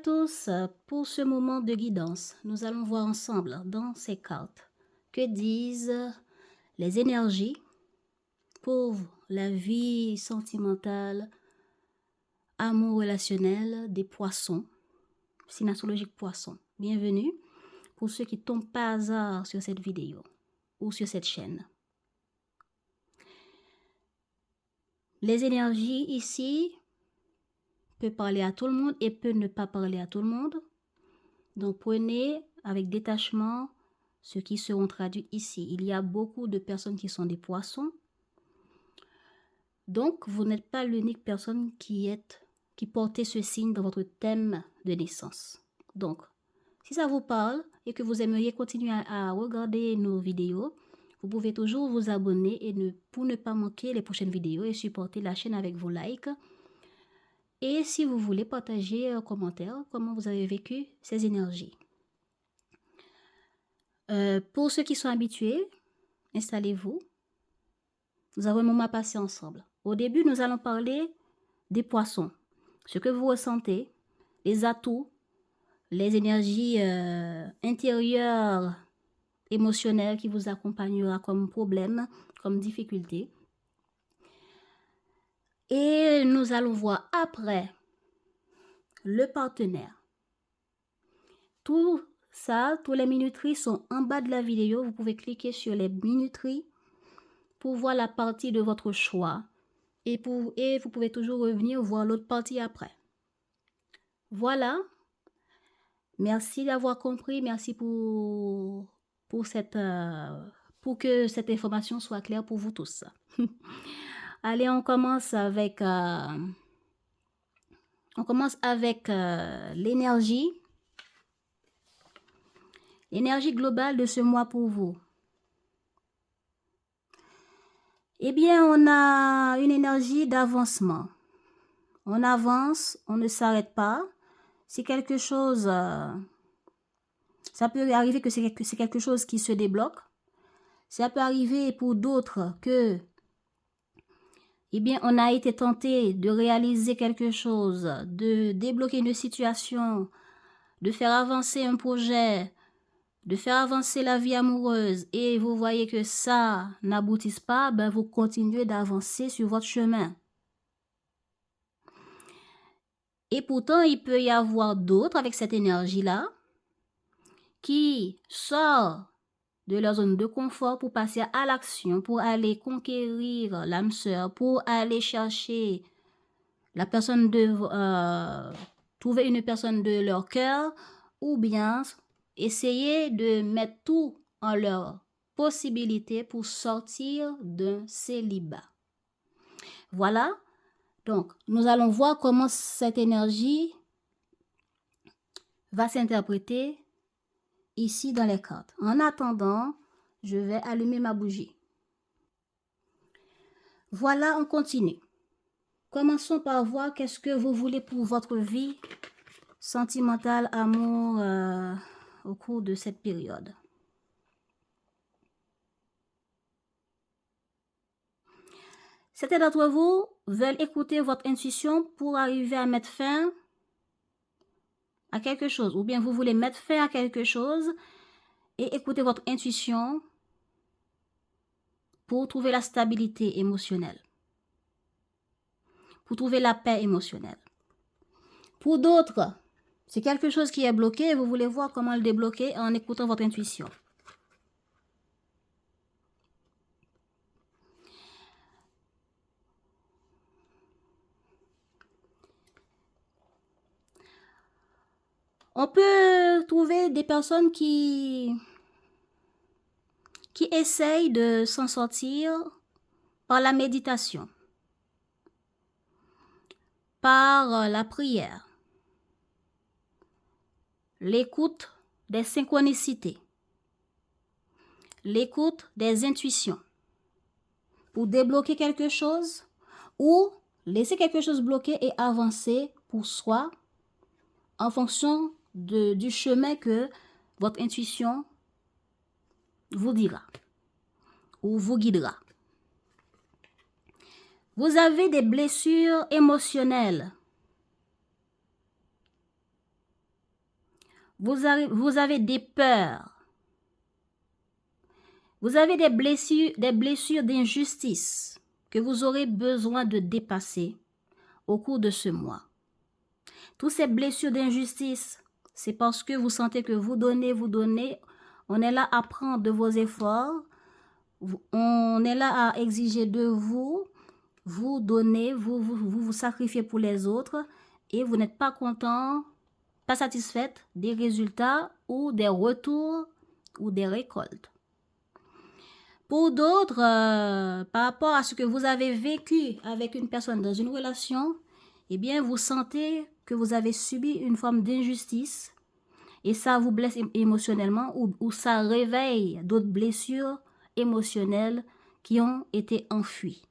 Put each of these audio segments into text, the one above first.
tous, pour ce moment de guidance, nous allons voir ensemble dans ces cartes que disent les énergies pour la vie sentimentale, amour relationnel des poissons, signe astrologique poisson. Bienvenue pour ceux qui tombent par hasard sur cette vidéo ou sur cette chaîne. Les énergies ici peuvent parler à tout le monde et peuvent ne pas parler à tout le monde. Donc prenez avec détachement ce qui seront traduits ici. Il y a beaucoup de personnes qui sont des poissons. Donc vous n'êtes pas l'unique personne qui portez ce signe dans votre thème de naissance. Donc si ça vous parle et que vous aimeriez continuer à regarder nos vidéos, vous pouvez toujours vous abonner pour ne pas manquer les prochaines vidéos et supporter la chaîne avec vos likes. Et si vous voulez partager en commentaire comment vous avez vécu ces énergies. Pour ceux qui sont habitués, installez-vous. Nous avons un moment à passer ensemble. Au début, nous allons parler des poissons. Ce que vous ressentez, les atouts, les énergies intérieures, émotionnelles qui vous accompagnera comme problème, comme difficulté. Et nous allons voir après le partenaire. Tout ça, tous les minuteries sont en bas de la vidéo. Vous pouvez cliquer sur les minuteries pour voir la partie de votre choix. Et vous pouvez toujours revenir voir l'autre partie après. Voilà. Merci d'avoir compris. Merci pour que cette information soit claire pour vous tous. Allez, on commence avec l'énergie. L'énergie globale de ce mois pour vous. Eh bien, on a une énergie d'avancement. On avance, on ne s'arrête pas. C'est quelque chose, ça peut arriver que c'est quelque chose qui se débloque. Ça peut arriver pour d'autres que, eh bien, on a été tenté de réaliser quelque chose, de débloquer une situation, de faire avancer un projet, de faire avancer la vie amoureuse et vous voyez que ça n'aboutisse pas, ben vous continuez d'avancer sur votre chemin. Et pourtant, il peut y avoir d'autres avec cette énergie-là qui sortent de leur zone de confort pour passer à l'action, pour aller conquérir l'âme sœur, pour aller chercher la personne trouver une personne de leur cœur ou bien essayer de mettre tout en leur possibilité pour sortir d'un célibat. Voilà. Donc, nous allons voir comment cette énergie va s'interpréter ici dans les cartes. En attendant, je vais allumer ma bougie. Voilà, on continue. Commençons par voir qu'est-ce que vous voulez pour votre vie sentimentale, amour au cours de cette période. Certains d'entre vous veulent écouter votre intuition pour arriver à mettre fin à quelque chose. Ou bien vous voulez mettre fin à quelque chose et écouter votre intuition pour trouver la stabilité émotionnelle. Pour trouver la paix émotionnelle. Pour d'autres, c'est quelque chose qui est bloqué et vous voulez voir comment le débloquer en écoutant votre intuition. On peut trouver des personnes qui essayent de s'en sortir par la méditation, par la prière, l'écoute des synchronicités, l'écoute des intuitions, pour débloquer quelque chose ou laisser quelque chose bloqué et avancer pour soi en fonction du chemin que votre intuition vous dira ou vous guidera. Vous avez des blessures émotionnelles. vous avez des peurs. Vous avez des blessures d'injustice que vous aurez besoin de dépasser au cours de ce mois. Toutes ces blessures d'injustice, c'est parce que vous sentez que vous donnez. On est là à prendre de vos efforts. On est là à exiger de vous. Vous donnez, vous sacrifiez pour les autres et vous n'êtes pas content, pas satisfaite des résultats ou des retours ou des récoltes. Pour d'autres, par rapport à ce que vous avez vécu avec une personne dans une relation, eh bien, vous sentez que vous avez subi une forme d'injustice et ça vous blesse émotionnellement ou ça réveille d'autres blessures émotionnelles qui ont été enfuies.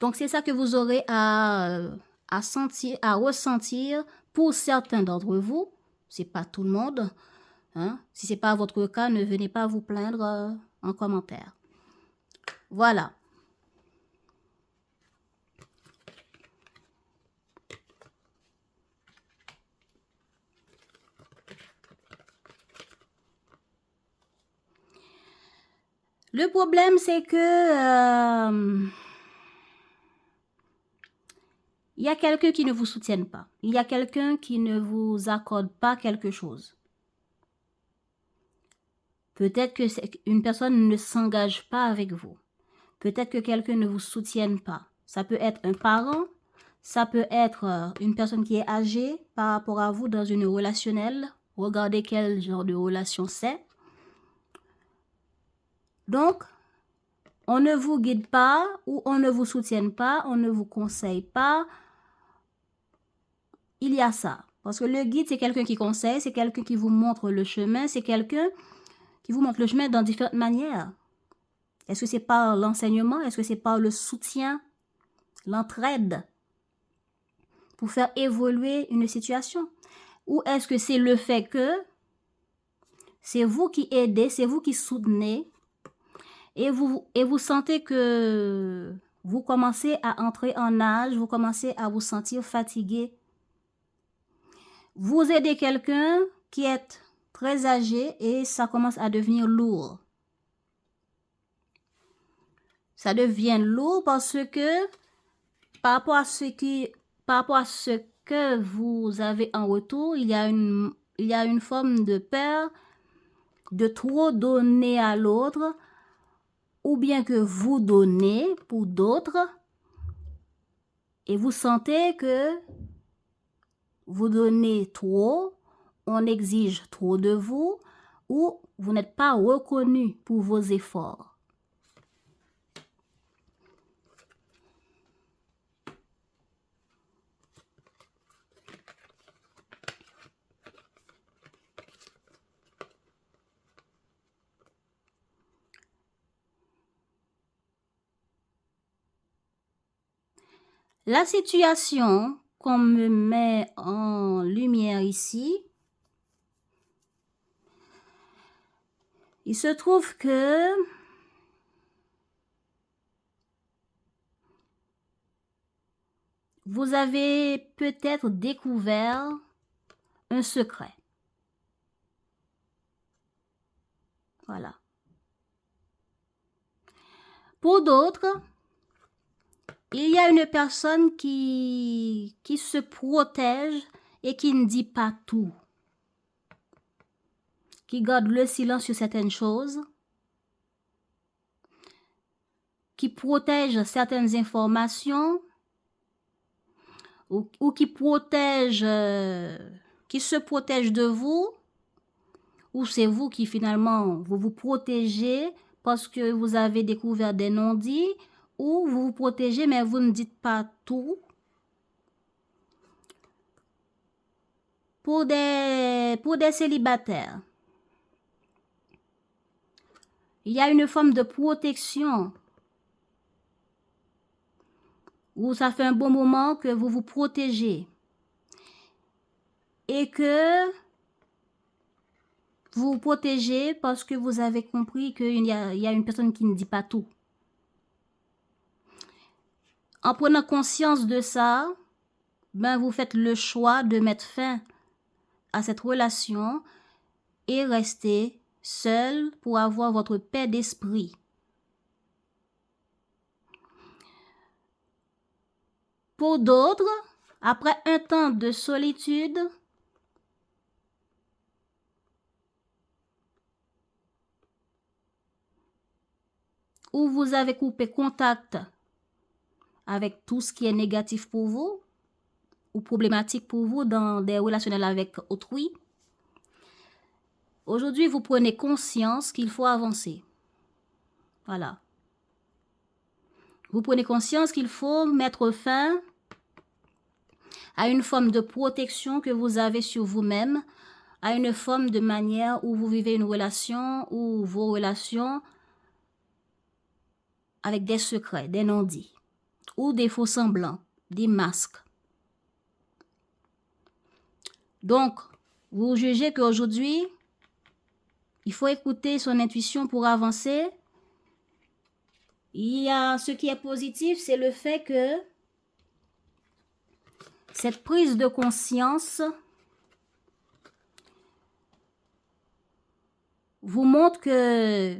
Donc, c'est ça que vous aurez à ressentir pour certains d'entre vous. Ce n'est pas tout le monde. Hein? Si ce n'est pas votre cas, ne venez pas vous plaindre en commentaire. Voilà. Le problème, c'est que il y a quelqu'un qui ne vous soutient pas. Il y a quelqu'un qui ne vous accorde pas quelque chose. Peut-être que une personne ne s'engage pas avec vous. Peut-être que quelqu'un ne vous soutienne pas. Ça peut être un parent, ça peut être une personne qui est âgée par rapport à vous dans une relationnelle. Regardez quel genre de relation c'est. Donc, on ne vous guide pas ou on ne vous soutient pas, on ne vous conseille pas. Il y a ça. Parce que le guide, c'est quelqu'un qui conseille, c'est quelqu'un qui vous montre le chemin, c'est quelqu'un qui vous montre le chemin dans différentes manières. Est-ce que c'est par l'enseignement? Est-ce que c'est par le soutien, l'entraide pour faire évoluer une situation? Ou est-ce que c'est le fait que c'est vous qui aidez, c'est vous qui soutenez et vous sentez que vous commencez à entrer en âge, vous commencez à vous sentir fatigué. Vous aidez quelqu'un qui est très âgé et ça commence à devenir lourd. Ça devient lourd parce que par rapport à ce que vous avez en retour, il y a une forme de peur de trop donner à l'autre ou bien que vous donnez pour d'autres et vous sentez que vous donnez trop, on exige trop de vous ou vous n'êtes pas reconnu pour vos efforts. La situation qu'on me met en lumière ici, il se trouve que vous avez peut-être découvert un secret. Voilà. Pour d'autres, il y a une personne qui se protège et qui ne dit pas tout, qui garde le silence sur certaines choses, qui protège certaines informations ou qui se protège de vous, ou c'est vous qui finalement vous protégez parce que vous avez découvert des non-dits, ou vous vous protégez mais vous ne dites pas tout. Pour des célibataires, il y a une forme de protection où ça fait un bon moment que vous vous protégez et que vous vous protégez parce que vous avez compris qu'il y a une personne qui ne dit pas tout. En prenant conscience de ça, ben vous faites le choix de mettre fin à cette relation et rester seul pour avoir votre paix d'esprit. Pour d'autres, après un temps de solitude, où vous avez coupé contact avec tout ce qui est négatif pour vous ou problématique pour vous dans des relationnels avec autrui, aujourd'hui, vous prenez conscience qu'il faut avancer. Voilà. Vous prenez conscience qu'il faut mettre fin à une forme de protection que vous avez sur vous-même, à une forme de manière où vous vivez une relation ou vos relations avec des secrets, des non-dits ou des faux semblants, des masques. Donc, vous jugez qu'aujourd'hui, il faut écouter son intuition pour avancer. Il y a ce qui est positif, c'est le fait que cette prise de conscience vous montre que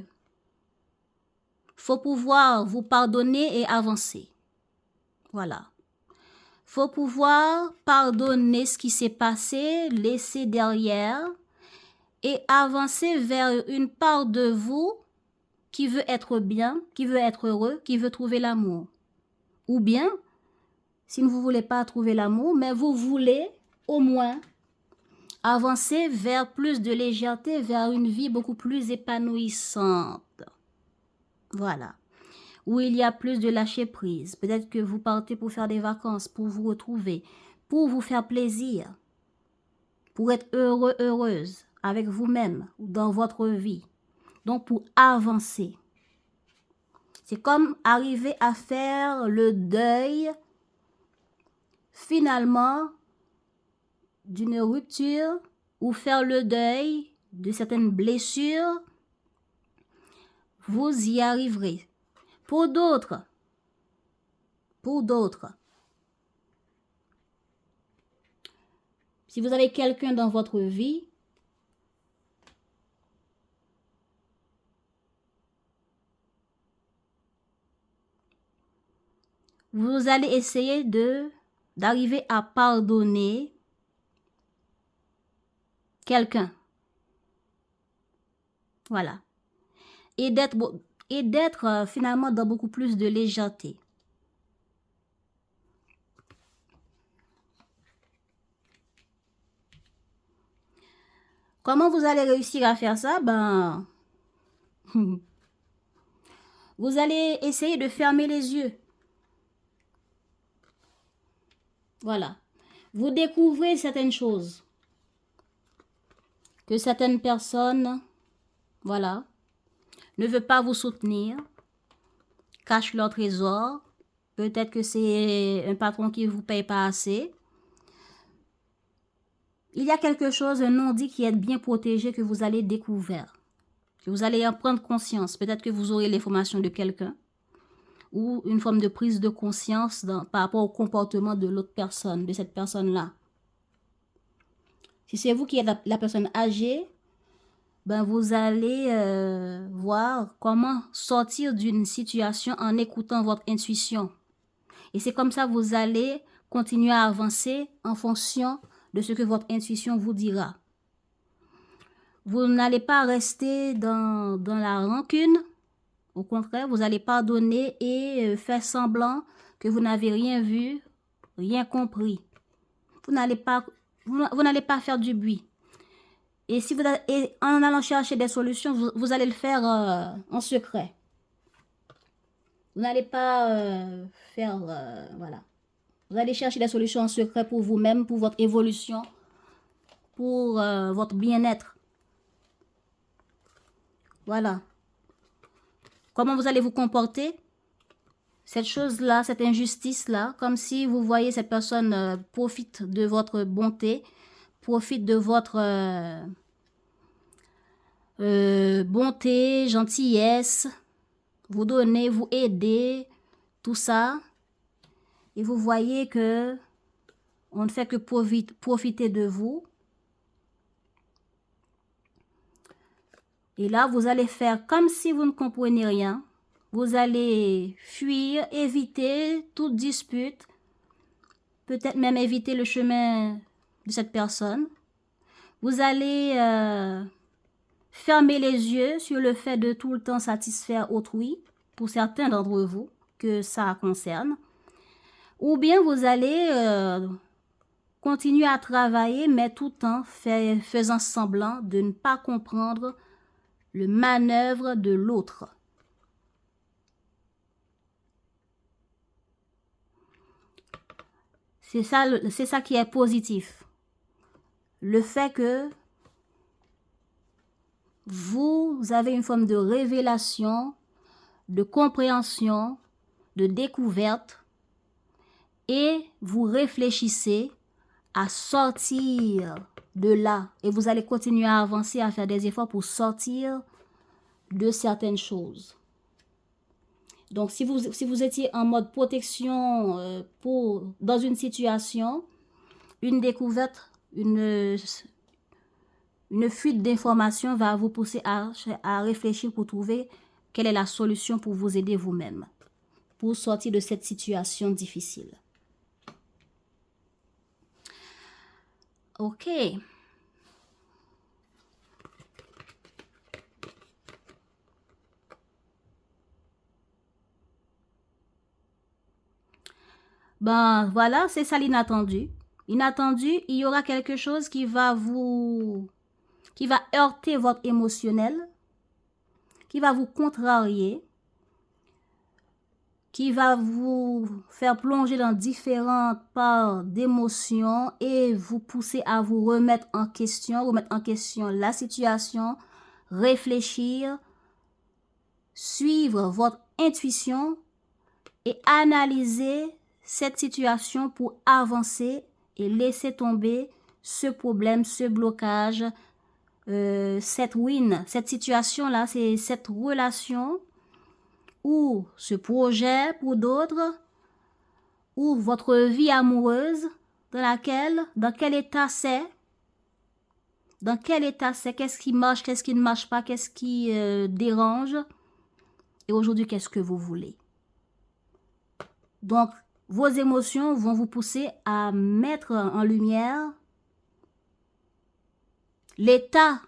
faut pouvoir vous pardonner et avancer. Voilà. Faut pouvoir pardonner ce qui s'est passé, laisser derrière et avancer vers une part de vous qui veut être bien, qui veut être heureux, qui veut trouver l'amour. Ou bien, si vous ne voulez pas trouver l'amour, mais vous voulez au moins avancer vers plus de légèreté, vers une vie beaucoup plus épanouissante. Voilà. Où il y a plus de lâcher prise. Peut-être que vous partez pour faire des vacances, pour vous retrouver, pour vous faire plaisir, pour être heureux, heureuse avec vous-même ou dans votre vie. Donc, pour avancer. C'est comme arriver à faire le deuil, finalement, d'une rupture ou faire le deuil de certaines blessures. Vous y arriverez. Pour d'autres, si vous avez quelqu'un dans votre vie, vous allez essayer d'arriver à pardonner quelqu'un. Voilà. Et d'être finalement dans beaucoup plus de légèreté. Comment vous allez réussir à faire ça? Ben, vous allez essayer de fermer les yeux. Voilà. Vous découvrez certaines choses. Que certaines personnes, voilà, ne veulent pas vous soutenir, cachent leur trésor. Peut-être que c'est un patron qui ne vous paye pas assez. Il y a quelque chose, un non-dit qui est bien protégé que vous allez découvrir. Que vous allez en prendre conscience. Peut-être que vous aurez l'information de quelqu'un. Ou une forme de prise de conscience par rapport au comportement de l'autre personne, de cette personne-là. Si c'est vous qui êtes la personne âgée, ben vous allez voir comment sortir d'une situation en écoutant votre intuition. Et c'est comme ça que vous allez continuer à avancer en fonction de ce que votre intuition vous dira. Vous n'allez pas rester dans la rancune. Au contraire, vous allez pardonner et faire semblant que vous n'avez rien vu, rien compris. Vous n'allez pas faire du bruit. Et en allant chercher des solutions, vous allez le faire en secret. Vous n'allez pas faire... voilà. Vous allez chercher des solutions en secret pour vous-même, pour votre évolution, pour votre bien-être. Voilà. Comment vous allez vous comporter? Cette chose-là, cette injustice-là, comme si vous voyez cette personne profite de votre bonté, profite de votre bonté, gentillesse, vous donner, vous aider, tout ça. et vous voyez que on ne fait que profiter de vous. Et là, vous allez faire comme si vous ne comprenez rien. Vous allez fuir, éviter toute dispute, peut-être même éviter le chemin de cette personne. Vous allez fermer les yeux sur le fait de tout le temps satisfaire autrui, pour certains d'entre vous que ça concerne. Ou bien vous allez continuer à travailler, mais tout en faisant semblant de ne pas comprendre le manœuvre de l'autre. C'est ça qui est positif. Le fait que vous avez une forme de révélation, de compréhension, de découverte, et vous réfléchissez à sortir de là. Et vous allez continuer à avancer, à faire des efforts pour sortir de certaines choses. Donc, si vous étiez en mode protection dans une situation, une découverte, une fuite d'informations va vous pousser à réfléchir pour trouver quelle est la solution pour vous aider vous-même, pour sortir de cette situation difficile. OK. Ben voilà, c'est ça l'inattendu. Inattendu, il y aura quelque chose qui va heurter votre émotionnel, qui va vous contrarier, qui va vous faire plonger dans différentes parts d'émotions et vous pousser à vous remettre en question la situation, réfléchir, suivre votre intuition et analyser cette situation pour avancer et laisser tomber ce problème, ce blocage, cette situation-là, c'est cette relation ou ce projet pour d'autres, ou votre vie amoureuse dans quel état c'est, qu'est-ce qui marche, qu'est-ce qui ne marche pas, qu'est-ce qui dérange, et aujourd'hui, qu'est-ce que vous voulez. Donc, vos émotions vont vous pousser à mettre en lumière l'état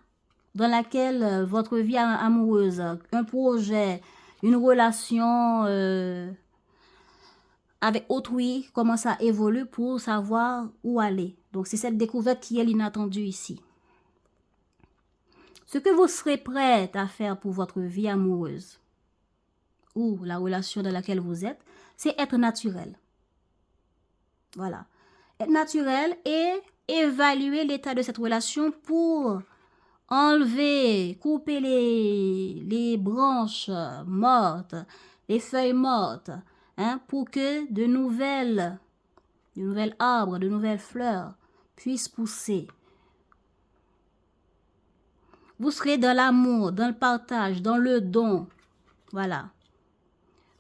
dans lequel votre vie amoureuse, un projet, une relation avec autrui, comment ça évolue pour savoir où aller. Donc, c'est cette découverte qui est l'inattendu ici. Ce que vous serez prête à faire pour votre vie amoureuse ou la relation dans laquelle vous êtes, c'est être naturel. Voilà. Être naturel et évaluer l'état de cette relation pour enlever, couper les branches mortes, les feuilles mortes, pour que de nouvelles arbres, de nouvelles fleurs puissent pousser. Vous serez dans l'amour, dans le partage, dans le don. Voilà.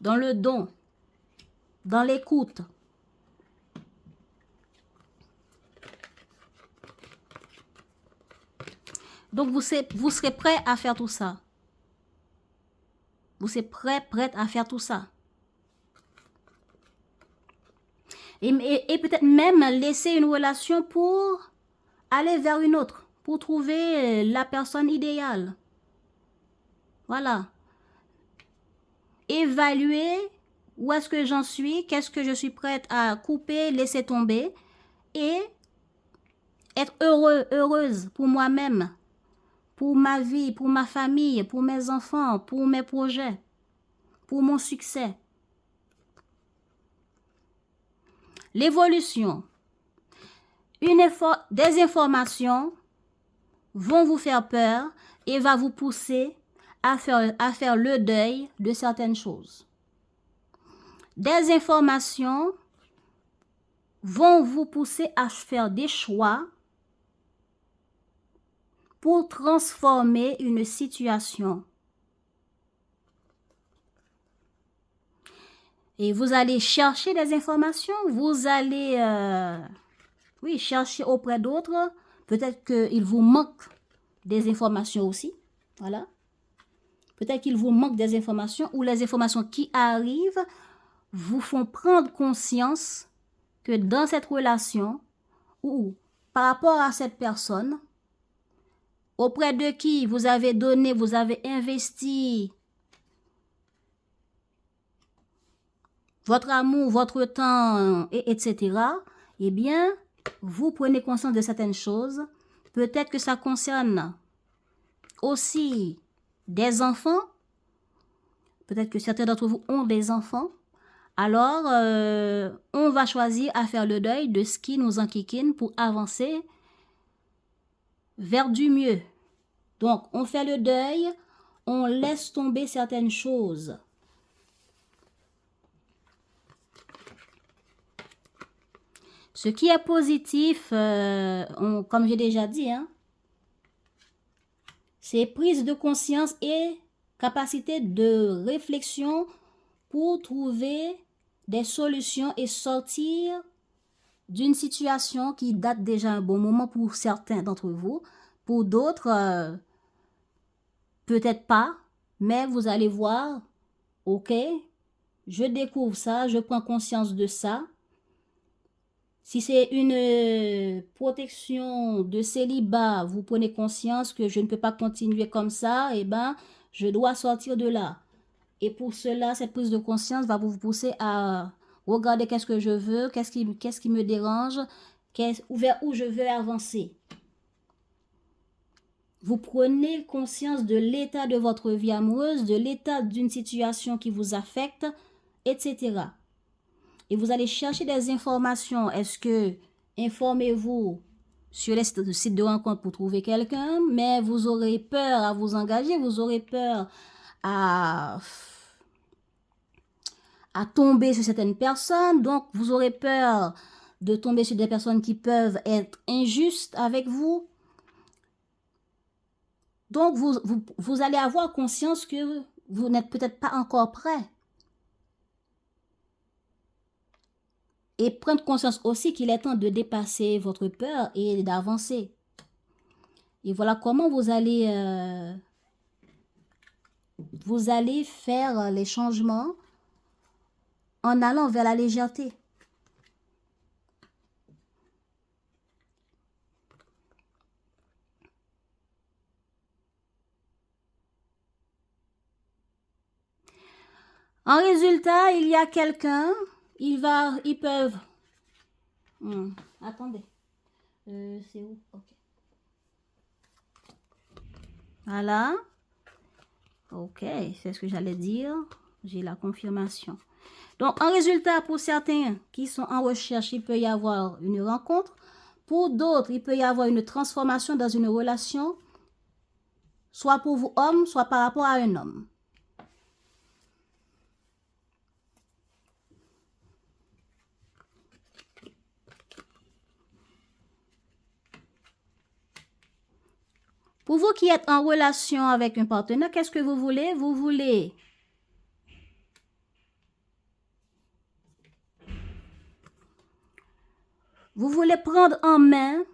Dans le don, dans l'écoute. Donc, vous serez prêt à faire tout ça. Vous serez prête à faire tout ça. Et peut-être même laisser une relation pour aller vers une autre, pour trouver la personne idéale. Voilà. Évaluer où est-ce que j'en suis, qu'est-ce que je suis prête à couper, laisser tomber et être heureuse pour moi-même, pour ma vie, pour ma famille, pour mes enfants, pour mes projets, pour mon succès. L'évolution. Des informations vont vous faire peur et va vous pousser à faire le deuil de certaines choses. Des informations vont vous pousser à faire des choix pour transformer une situation. Et vous allez chercher des informations, vous allez oui, chercher auprès d'autres. Peut-être qu'il vous manque des informations aussi. Voilà. Peut-être qu'il vous manque des informations ou les informations qui arrivent vous font prendre conscience que dans cette relation ou par rapport à cette personne, auprès de qui vous avez donné, vous avez investi votre amour, votre temps, etc., eh bien, vous prenez conscience de certaines choses. Peut-être que ça concerne aussi des enfants. Peut-être que certains d'entre vous ont des enfants. Alors, on va choisir à faire le deuil de ce qui nous enquiquine pour avancer vers du mieux. Donc, on fait le deuil, on laisse tomber certaines choses. Ce qui est positif, comme j'ai déjà dit, hein, c'est prise de conscience et capacité de réflexion pour trouver des solutions et sortir d'une situation qui date déjà un bon moment pour certains d'entre vous. Pour d'autres, peut-être pas, mais vous allez voir, ok, je découvre ça, je prends conscience de ça. Si c'est une protection de célibat, vous prenez conscience que je ne peux pas continuer comme ça, eh ben, je dois sortir de là. Et pour cela, cette prise de conscience va vous pousser à regarder qu'est-ce que je veux, qu'est-ce qui me dérange, vers où je veux avancer. Vous prenez conscience de l'état de votre vie amoureuse, de l'état d'une situation qui vous affecte, etc. Et vous allez chercher des informations. Est-ce que informez-vous sur les sites de rencontre pour trouver quelqu'un, mais vous aurez peur à vous engager, vous aurez peur à tomber sur certaines personnes, donc vous aurez peur de tomber sur des personnes qui peuvent être injustes avec vous. Donc, vous allez avoir conscience que vous n'êtes peut-être pas encore prêt. Et prendre conscience aussi qu'il est temps de dépasser votre peur et d'avancer. Et voilà comment vous allez faire les changements en allant vers la légèreté. En résultat, il y a quelqu'un, ils peuvent... attendez. C'est où? Ok. Voilà. Ok, c'est ce que j'allais dire. J'ai la confirmation. Donc, en résultat, pour certains qui sont en recherche, il peut y avoir une rencontre. Pour d'autres, il peut y avoir une transformation dans une relation, soit pour vous, homme, soit par rapport à un homme. Pour vous qui êtes en relation avec un partenaire, qu'est-ce que vous voulez? Vous voulez prendre en main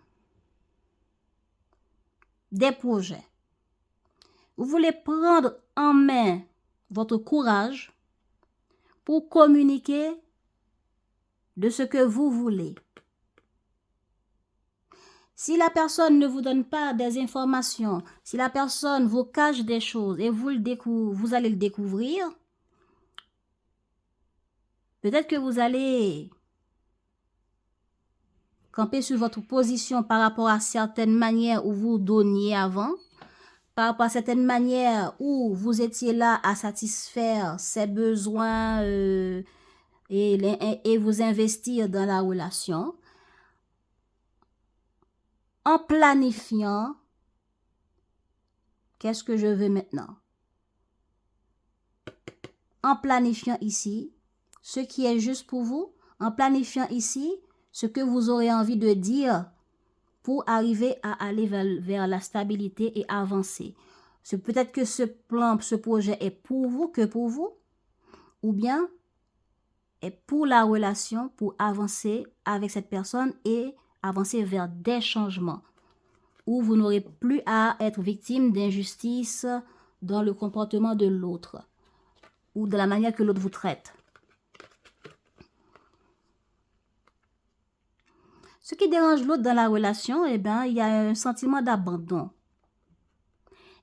des projets. Vous voulez prendre en main votre courage pour communiquer de ce que vous voulez. Si la personne ne vous donne pas des informations, si la personne vous cache des choses et vous allez le découvrir, peut-être que vous allez camper sur votre position par rapport à certaines manières où vous donniez avant, par rapport à certaines manières où vous étiez là à satisfaire ses besoins et vous investir dans la relation, en planifiant qu'est-ce que je veux maintenant. En planifiant ici ce qui est juste pour vous, en planifiant ici ce que vous aurez envie de dire pour arriver à aller vers la stabilité et avancer. Peut-être que ce plan, ce projet est pour vous, que pour vous, ou bien est pour la relation, pour avancer avec cette personne et avancer vers des changements où vous n'aurez plus à être victime d'injustice dans le comportement de l'autre ou de la manière que l'autre vous traite. Ce qui dérange l'autre dans la relation, eh bien, il y a un sentiment d'abandon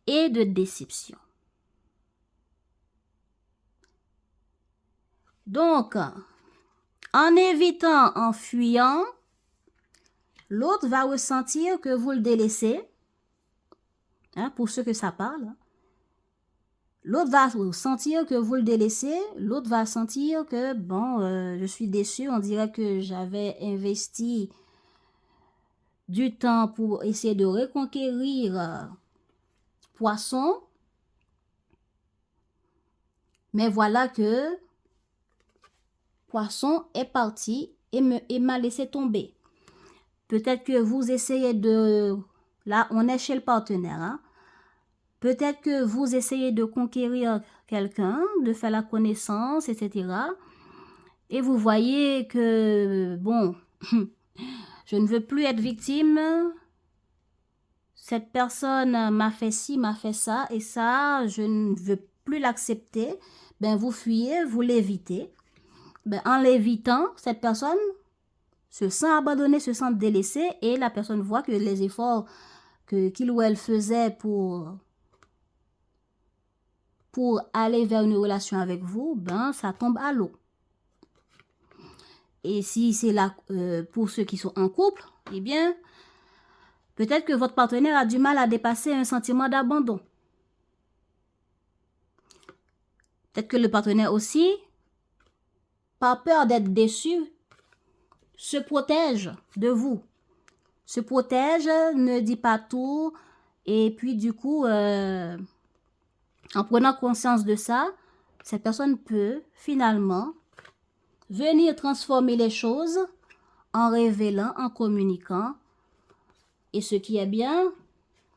et de déception. Donc, en évitant, en fuyant, l'autre va ressentir que vous le délaissez, hein, pour ceux que ça parle. Hein. L'autre va sentir que vous le délaissez, l'autre va sentir que, bon, je suis déçu, on dirait que j'avais investi du temps pour essayer de reconquérir Poisson, mais voilà que Poisson est parti et m'a laissé tomber. Peut-être que vous essayez de... Là, on est chez le partenaire. Hein? Peut-être que vous essayez de conquérir quelqu'un, de faire la connaissance, etc. Et vous voyez que, bon, je ne veux plus être victime. Cette personne m'a fait ci, m'a fait ça, et ça, je ne veux plus l'accepter. Ben, vous fuyez, vous l'évitez. Ben, en l'évitant, cette personne se sent abandonnée, se sent délaissée, et la personne voit que les efforts qu'il ou elle faisait pour aller vers une relation avec vous, ben, ça tombe à l'eau. Et si c'est là, pour ceux qui sont en couple, eh bien, peut-être que votre partenaire a du mal à dépasser un sentiment d'abandon. Peut-être que le partenaire aussi, par peur d'être déçu, se protège de vous. Se protège, ne dit pas tout. Et puis du coup, en prenant conscience de ça, cette personne peut finalement venir transformer les choses en révélant, en communiquant. Et ce qui est bien,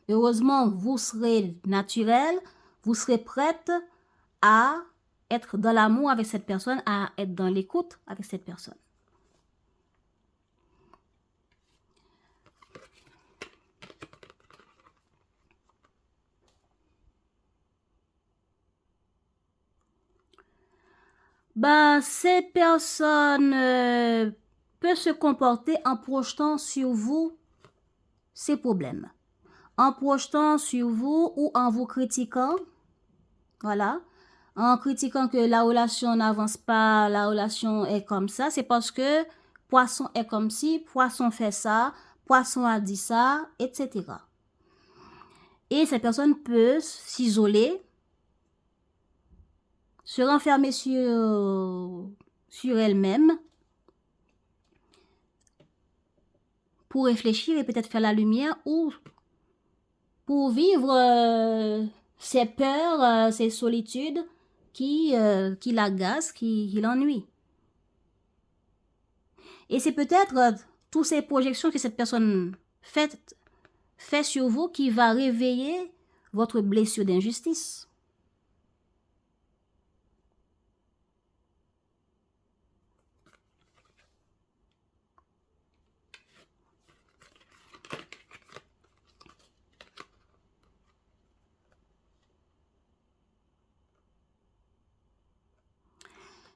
heureusement, vous serez naturel, vous serez prête à être dans l'amour avec cette personne, à être dans l'écoute avec cette personne. Ben, ces personnes peuvent se comporter en projetant sur vous ces problèmes. En projetant sur vous ou en vous critiquant. Voilà. En critiquant que la relation n'avance pas, la relation est comme ça. C'est parce que Poisson est comme ci, Poisson fait ça, Poisson a dit ça, etc. Et cette personne peut s'isoler, se renfermer sur elle-même pour réfléchir et peut-être faire la lumière ou pour vivre ses peurs, ses solitudes qui l'agacent, qui l'ennuient. Et c'est peut-être toutes ces projections que cette personne fait sur vous qui va réveiller votre blessure d'injustice.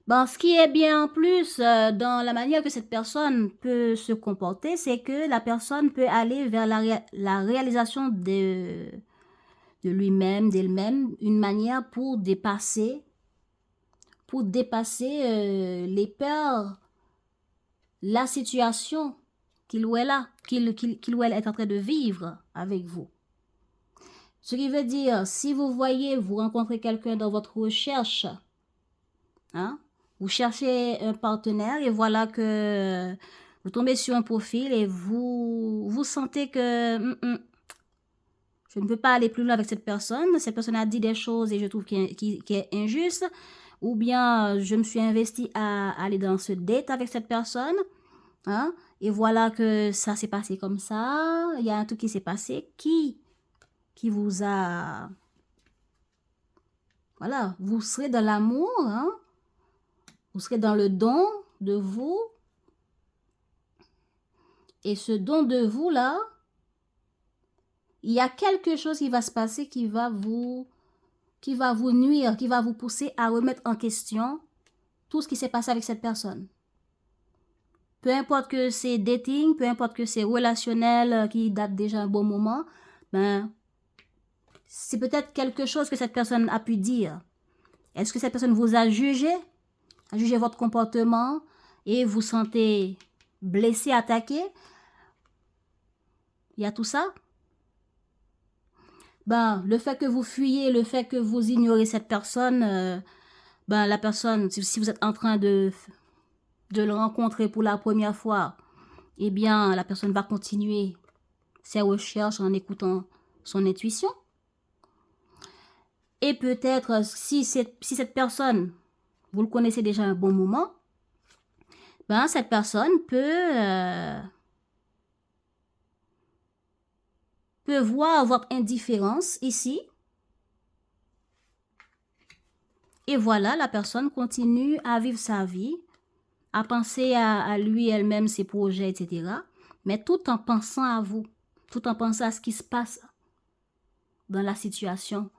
Bon, ce qui est bien en plus dans la manière que cette personne peut se comporter, c'est que la personne peut aller vers la réalisation de lui-même, d'elle-même, une manière pour dépasser les peurs, la situation qu'il ou elle est en train de vivre avec vous. Ce qui veut dire, si vous rencontrez quelqu'un dans votre recherche, hein, vous cherchez un partenaire et voilà que vous tombez sur un profil et vous sentez que je ne peux pas aller plus loin avec cette personne a dit des choses et je trouve qu'il est injuste, ou bien je me suis investi à aller dans ce date avec cette personne, hein, et voilà que ça s'est passé comme ça, il y a un truc qui s'est passé qui vous a... Voilà, vous serez dans l'amour, hein, Vous serez dans le don de vous. Et ce don de vous là, il y a quelque chose qui va se passer qui va vous nuire, qui va vous pousser à remettre en question tout ce qui s'est passé avec cette personne. Peu importe que c'est dating, peu importe que c'est relationnel qui date déjà un bon moment, ben, c'est peut-être quelque chose que cette personne a pu dire. Est-ce que cette personne vous a jugé votre comportement et vous sentez blessé, attaqué? Il y a tout ça. Ben, le fait que vous fuyez, le fait que vous ignorez cette personne, ben, la personne, si vous êtes en train de le rencontrer pour la première fois, eh bien, la personne va continuer ses recherches en écoutant son intuition. Et peut-être, si cette personne, vous le connaissez déjà un bon moment, ben, cette personne peut voir votre indifférence ici. Et voilà, la personne continue à vivre sa vie, à penser à lui, elle-même, ses projets, etc. Mais tout en pensant à vous, tout en pensant à ce qui se passe dans la situation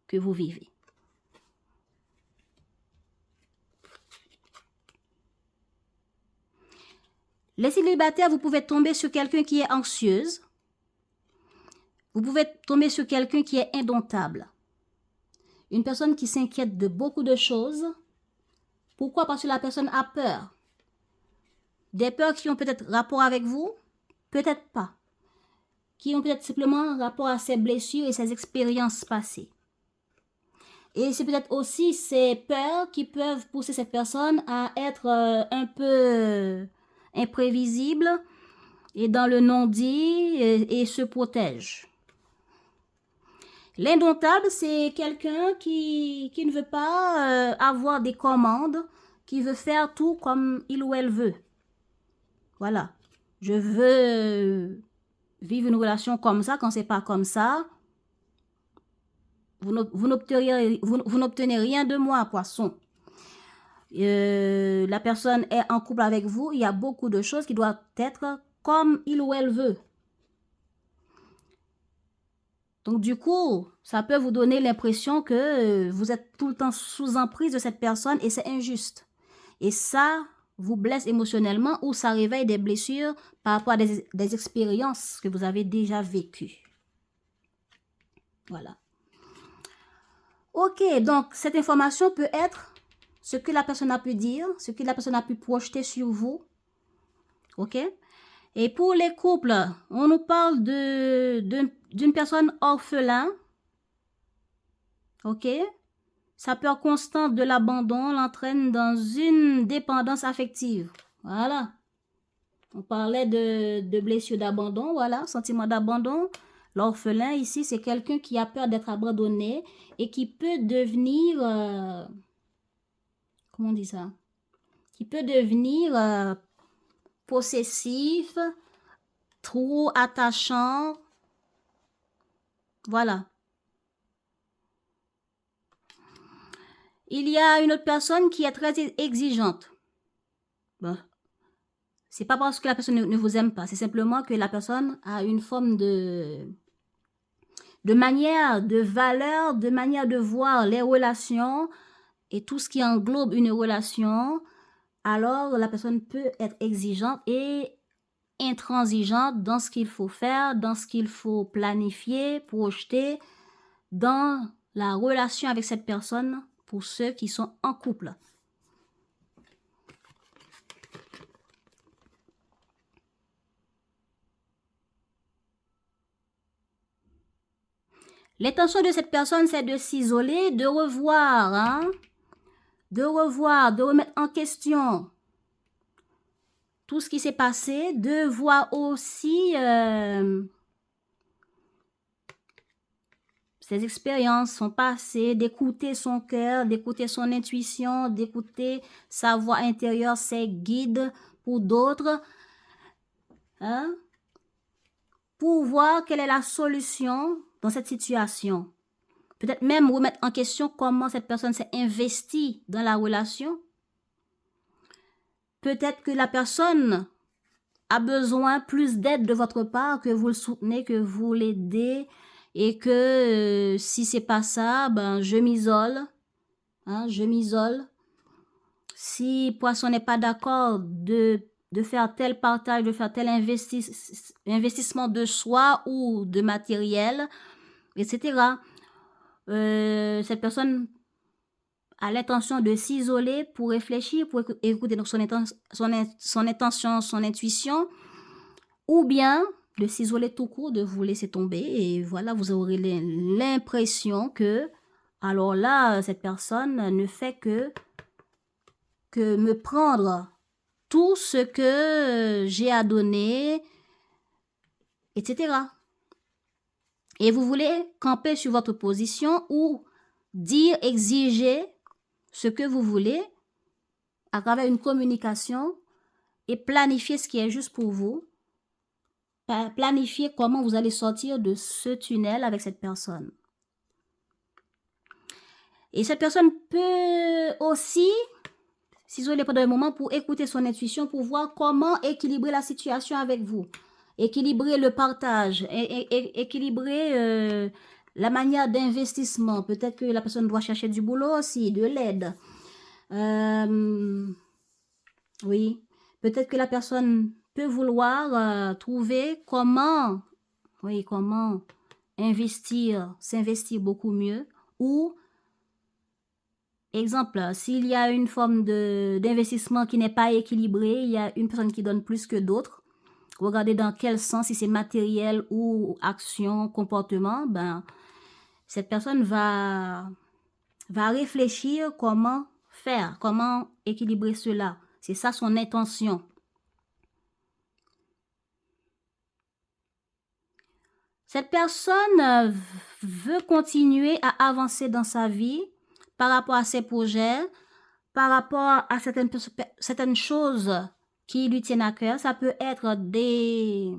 que vous vivez. Les célibataires, vous pouvez tomber sur quelqu'un qui est anxieuse. Vous pouvez tomber sur quelqu'un qui est indomptable. Une personne qui s'inquiète de beaucoup de choses. Pourquoi? Parce que la personne a peur. Des peurs qui ont peut-être rapport avec vous, peut-être pas. Qui ont peut-être simplement rapport à ses blessures et ses expériences passées. Et c'est peut-être aussi ces peurs qui peuvent pousser cette personne à être un peu imprévisible et dans le non-dit et se protège. L'indomptable, c'est quelqu'un qui ne veut pas avoir des commandes, qui veut faire tout comme il ou elle veut. Voilà. Je veux vivre une relation comme ça, quand c'est pas comme ça, vous n'obtenez rien de moi, poisson. La personne est en couple avec vous, il y a beaucoup de choses qui doivent être comme il ou elle veut. Donc du coup, ça peut vous donner l'impression que vous êtes tout le temps sous emprise de cette personne et c'est injuste. Et ça vous blesse émotionnellement ou ça réveille des blessures par rapport à des expériences que vous avez déjà vécues. Voilà. Ok, donc cette information peut être ce que la personne a pu dire, ce que la personne a pu projeter sur vous. Ok? Et pour les couples, on nous parle d'une personne orphelin. Ok? Sa peur constante de l'abandon l'entraîne dans une dépendance affective. Voilà. On parlait de blessure d'abandon, voilà, sentiment d'abandon. L'orphelin ici, c'est quelqu'un qui a peur d'être abandonné et qui peut devenir, comment on dit ça? Qui peut devenir possessif, trop attachant. Voilà. Il y a une autre personne qui est très exigeante. Bon. C'est pas parce que la personne ne vous aime pas, c'est simplement que la personne a une forme de manière, de valeur, de manière de voir les relations et tout ce qui englobe une relation. Alors, la personne peut être exigeante et intransigeante dans ce qu'il faut faire, dans ce qu'il faut planifier, projeter dans la relation avec cette personne pour ceux qui sont en couple. L'intention de cette personne, c'est de s'isoler, de revoir, de remettre en question tout ce qui s'est passé, de voir aussi ses expériences, son passé, d'écouter son cœur, d'écouter son intuition, d'écouter sa voix intérieure, ses guides pour d'autres, pour voir quelle est la solution dans cette situation. Peut-être même remettre en question comment cette personne s'est investie dans la relation. peut-être que la personne a besoin plus d'aide de votre part, que vous le soutenez, que vous l'aidez, et que si c'est pas ça, ben je m'isole, hein, je m'isole. Si Poisson n'est pas d'accord de faire tel partage, de faire tel investissement de soi ou de matériel, etc. Cette personne a l'intention de s'isoler pour réfléchir, pour écouter donc son intention, son intuition, ou bien de s'isoler tout court, de vous laisser tomber, et voilà, vous aurez l'impression que, alors là, cette personne ne fait que me prendre tout ce que j'ai à donner, etc. Et vous voulez camper sur votre position ou dire, exiger ce que vous voulez à travers une communication et planifier ce qui est juste pour vous. Planifier comment vous allez sortir de ce tunnel avec cette personne. Et cette personne peut aussi s'isoler pendant un moment pour écouter son intuition, pour voir comment équilibrer la situation avec vous. Équilibrer le partage, équilibrer la manière d'investissement. Peut-être que la personne doit chercher du boulot aussi, de l'aide. Oui, peut-être que la personne peut vouloir trouver comment s'investir beaucoup mieux. Ou, exemple, s'il y a une forme d'investissement qui n'est pas équilibrée, il y a une personne qui donne plus que d'autres. Regardez dans quel sens, si c'est matériel ou action, comportement, ben, cette personne va réfléchir comment faire, comment équilibrer cela. C'est ça son intention. Cette personne veut continuer à avancer dans sa vie par rapport à ses projets, par rapport à certaines choses qui lui tiennent à cœur. Ça peut être des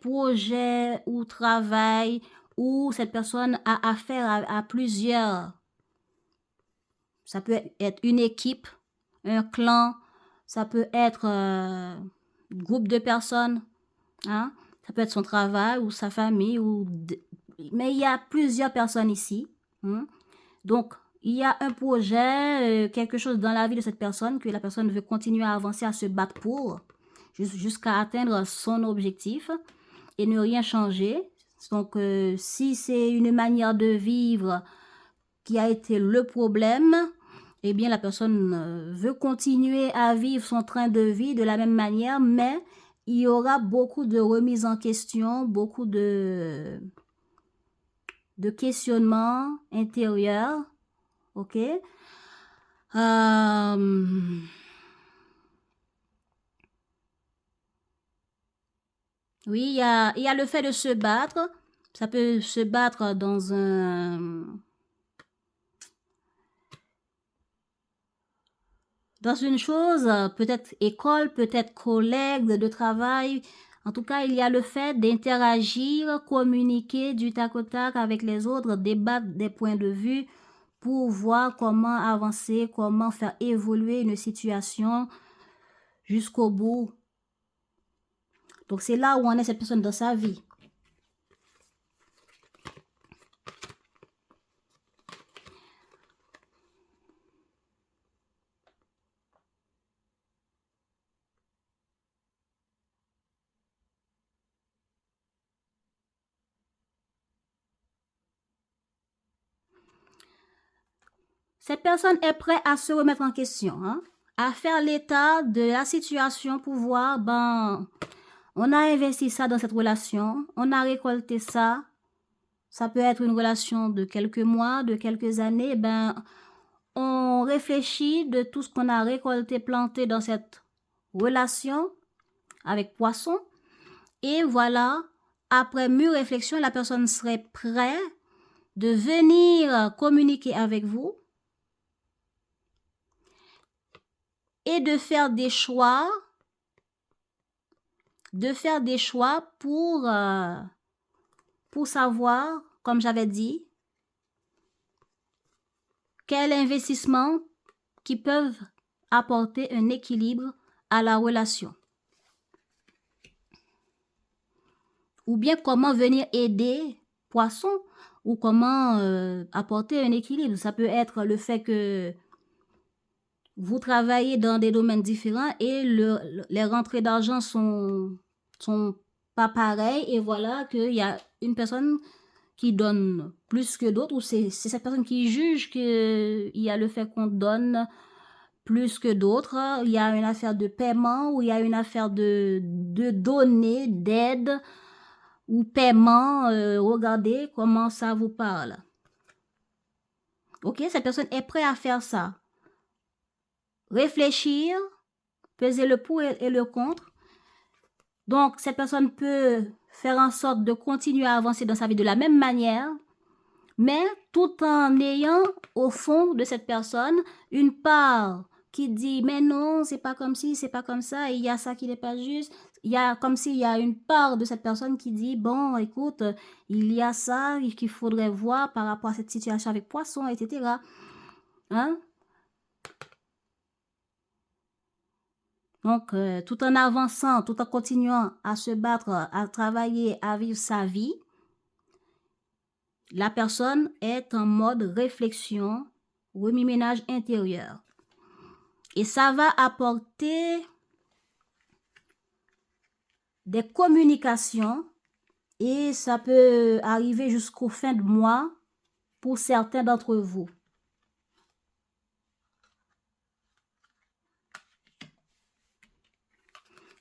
projets ou travail où cette personne a affaire à plusieurs. Ça peut être une équipe, un clan, ça peut être un groupe de personnes, hein? Ça peut être son travail ou sa famille, mais il y a plusieurs personnes ici. Hein? Donc, il y a un projet, quelque chose dans la vie de cette personne que la personne veut continuer à avancer, à se battre pour, jusqu'à atteindre son objectif et ne rien changer. Donc, si c'est une manière de vivre qui a été le problème, eh bien, la personne veut continuer à vivre son train de vie de la même manière, mais il y aura beaucoup de remises en question, beaucoup de questionnements intérieurs. OK? Oui, il y a le fait de se battre. Ça peut se battre dans une chose, peut-être école, peut-être collègue de travail. En tout cas, il y a le fait d'interagir, communiquer du tac au tac avec les autres, débattre des points de vue pour voir comment avancer, comment faire évoluer une situation jusqu'au bout. Donc, c'est là où on est cette personne dans sa vie. Cette personne est prête à se remettre en question, hein, à faire l'état de la situation pour voir, ben, on a investi ça dans cette relation, on a récolté ça. Ça peut être une relation de quelques mois, de quelques années. Ben, on réfléchit de tout ce qu'on a récolté, planté dans cette relation avec Poisson. Et voilà, après mûre réflexion, la personne serait prête de venir communiquer avec vous et de faire des choix pour savoir, comme j'avais dit, quel investissement qui peuvent apporter un équilibre à la relation. Ou bien comment venir aider Poisson, ou comment apporter un équilibre. Ça peut être le fait que vous travaillez dans des domaines différents et les rentrées d'argent sont pas pareilles, et voilà qu'il y a une personne qui donne plus que d'autres, ou c'est cette personne qui juge qu'il y a le fait qu'on donne plus que d'autres. Il y a une affaire de paiement, ou il y a une affaire de donner, d'aide, ou paiement. Regardez comment ça vous parle. Ok, cette personne est prête à faire ça. Réfléchir, peser le pour et le contre. Donc, cette personne peut faire en sorte de continuer à avancer dans sa vie de la même manière, mais tout en ayant au fond de cette personne une part qui dit mais non, c'est pas comme ci, c'est pas comme ça, et il y a ça qui n'est pas juste. Il y a comme s'il y a une part de cette personne qui dit bon, écoute, il y a ça qu'il faudrait voir par rapport à cette situation avec Poisson, etc. Hein? Donc, tout en avançant, tout en continuant à se battre, à travailler, à vivre sa vie, la personne est en mode réflexion, remue-ménage intérieur. Et ça va apporter des communications, et ça peut arriver jusqu'au fin de mois pour certains d'entre vous.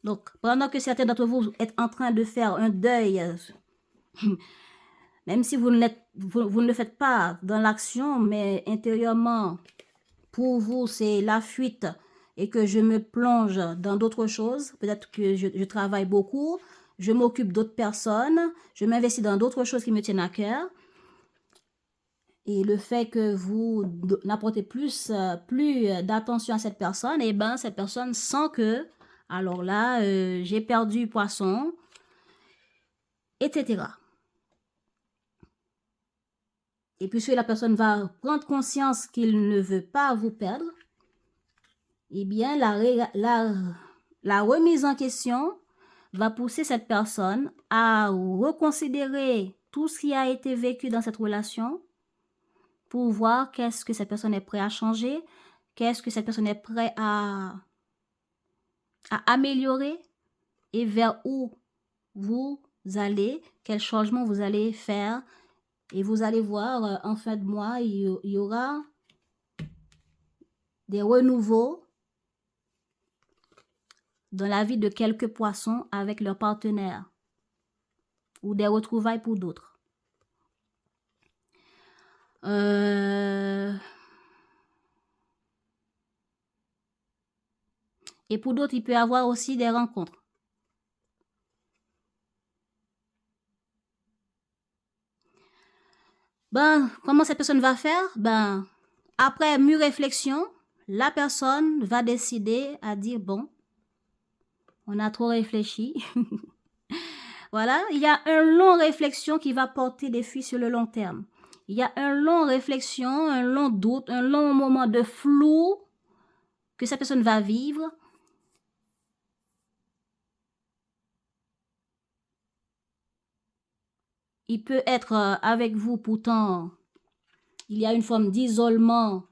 Donc, pendant que certains d'entre vous êtes en train de faire un deuil, même si vous ne le faites pas dans l'action, mais intérieurement, pour vous, c'est la fuite, et que je me plonge dans d'autres choses. Peut-être que je travaille beaucoup, je m'occupe d'autres personnes, je m'investis dans d'autres choses qui me tiennent à cœur. Et le fait que vous n'apportez plus d'attention à cette personne, et ben cette personne sent que, alors là, j'ai perdu Poisson, etc. Et puisque la personne va prendre conscience qu'il ne veut pas vous perdre, eh bien, la remise en question va pousser cette personne à reconsidérer tout ce qui a été vécu dans cette relation, pour voir qu'est-ce que cette personne est prête à changer, qu'est-ce que cette personne est prête à améliorer, et vers où vous allez, quel changement vous allez faire. Et vous allez voir, en fin de mois, il y aura des renouveaux dans la vie de quelques poissons avec leurs partenaires, ou des retrouvailles pour d'autres. Et pour d'autres, il peut y avoir aussi des rencontres. Ben, comment cette personne va faire? Ben, après mûre réflexion, la personne va décider à dire, bon, on a trop réfléchi. Voilà, il y a une longue réflexion qui va porter des fruits sur le long terme. Il y a une longue réflexion, un long doute, un long moment de flou que cette personne va vivre. Il peut être avec vous, pourtant, il y a une forme d'isolement,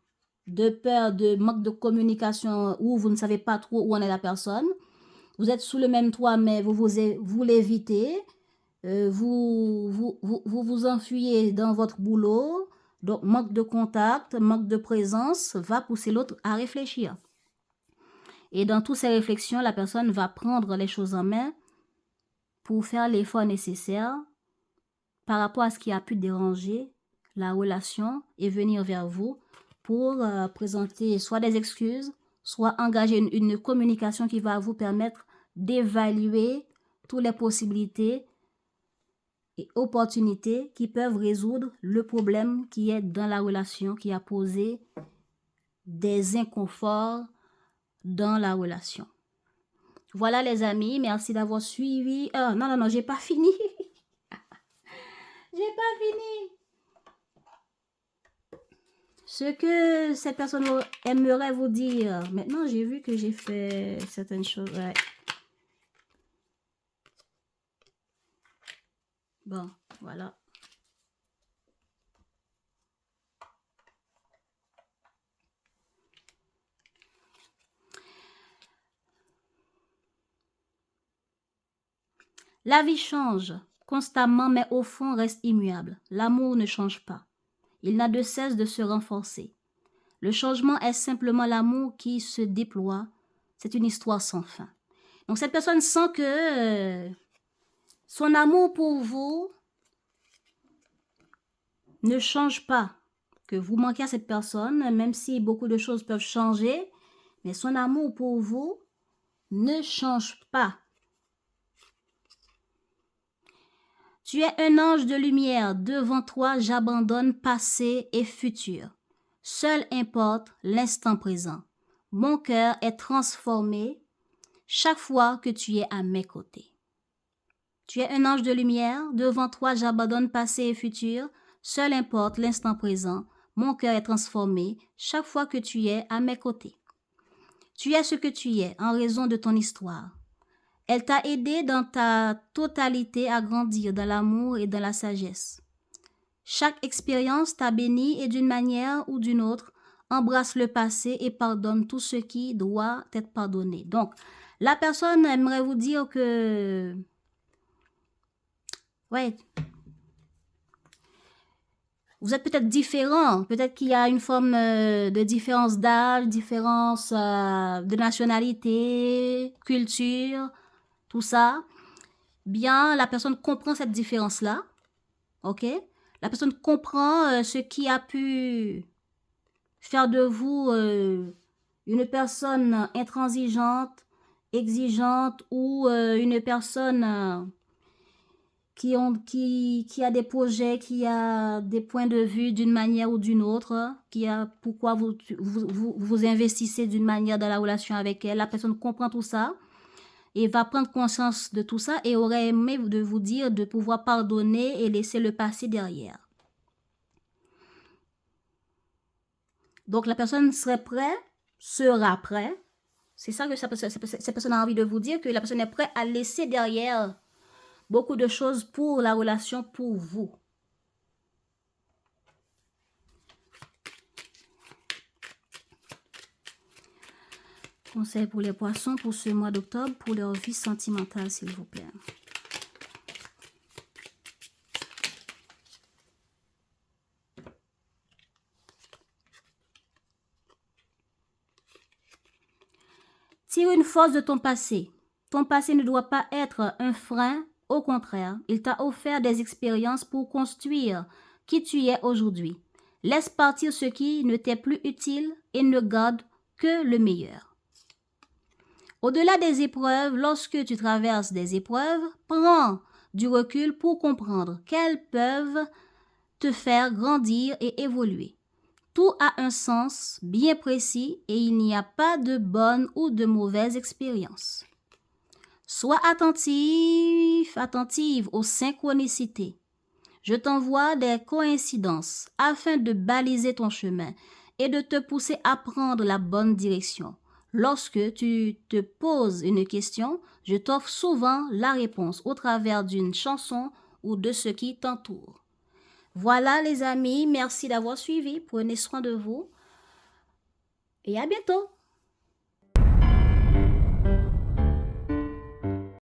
de peur, de manque de communication, où vous ne savez pas trop où en est la personne. Vous êtes sous le même toit, mais vous l'évitez. Vous enfuyez dans votre boulot. Donc, manque de contact, manque de présence va pousser l'autre à réfléchir. Et dans toutes ces réflexions, la personne va prendre les choses en main pour faire l'effort nécessaire par rapport à ce qui a pu déranger la relation, et venir vers vous pour présenter soit des excuses, soit engager une communication qui va vous permettre d'évaluer toutes les possibilités et opportunités qui peuvent résoudre le problème qui est dans la relation, qui a posé des inconforts dans la relation. Voilà les amis, merci d'avoir suivi. Non, j'ai pas fini. J'ai pas fini. Ce que cette personne aimerait vous dire. Maintenant, j'ai vu que j'ai fait certaines choses. Ouais. Bon, voilà. La vie change constamment, mais au fond reste immuable. L'amour ne change pas. Il n'a de cesse de se renforcer. Le changement est simplement l'amour qui se déploie. C'est une histoire sans fin. Donc cette personne sent que son amour pour vous ne change pas. Que vous manquez à cette personne, même si beaucoup de choses peuvent changer, mais son amour pour vous ne change pas. Tu es un ange de lumière, devant toi j'abandonne passé et futur. Seul importe l'instant présent. Mon cœur est transformé chaque fois que tu es à mes côtés. Tu es un ange de lumière, devant toi j'abandonne passé et futur. Seul importe l'instant présent. Mon cœur est transformé chaque fois que tu es à mes côtés. Tu es ce que tu es en raison de ton histoire. Elle t'a aidé dans ta totalité à grandir dans l'amour et dans la sagesse. Chaque expérience t'a béni et d'une manière ou d'une autre, embrasse le passé et pardonne tout ce qui doit être pardonné. Donc, la personne aimerait vous dire que... Ouais. Vous êtes peut-être différent. Peut-être qu'il y a une forme de différence d'âge, différence de nationalité, culture, tout ça. Bien, la personne comprend cette différence-là. OK? La personne comprend ce qui a pu faire de vous une personne intransigeante, exigeante ou une personne qui a des projets, qui a des points de vue d'une manière ou d'une autre, qui a pourquoi vous investissez d'une manière dans la relation avec elle. La personne comprend tout ça et va prendre conscience de tout ça et aurait aimé de vous dire de pouvoir pardonner et laisser le passé derrière. Donc, la personne sera prête. C'est ça que cette personne a envie de vous dire, que la personne est prête à laisser derrière beaucoup de choses pour la relation, pour vous. Conseil pour les poissons pour ce mois d'octobre, pour leur vie sentimentale, s'il vous plaît. Tire une force de ton passé. Ton passé ne doit pas être un frein. Au contraire, il t'a offert des expériences pour construire qui tu es aujourd'hui. Laisse partir ce qui ne t'est plus utile et ne garde que le meilleur. Au-delà des épreuves, lorsque tu traverses des épreuves, prends du recul pour comprendre qu'elles peuvent te faire grandir et évoluer. Tout a un sens bien précis et il n'y a pas de bonne ou de mauvaise expérience. Sois attentive aux synchronicités. Je t'envoie des coïncidences afin de baliser ton chemin et de te pousser à prendre la bonne direction. Lorsque tu te poses une question, je t'offre souvent la réponse au travers d'une chanson ou de ce qui t'entoure. Voilà les amis, merci d'avoir suivi, prenez soin de vous et à bientôt.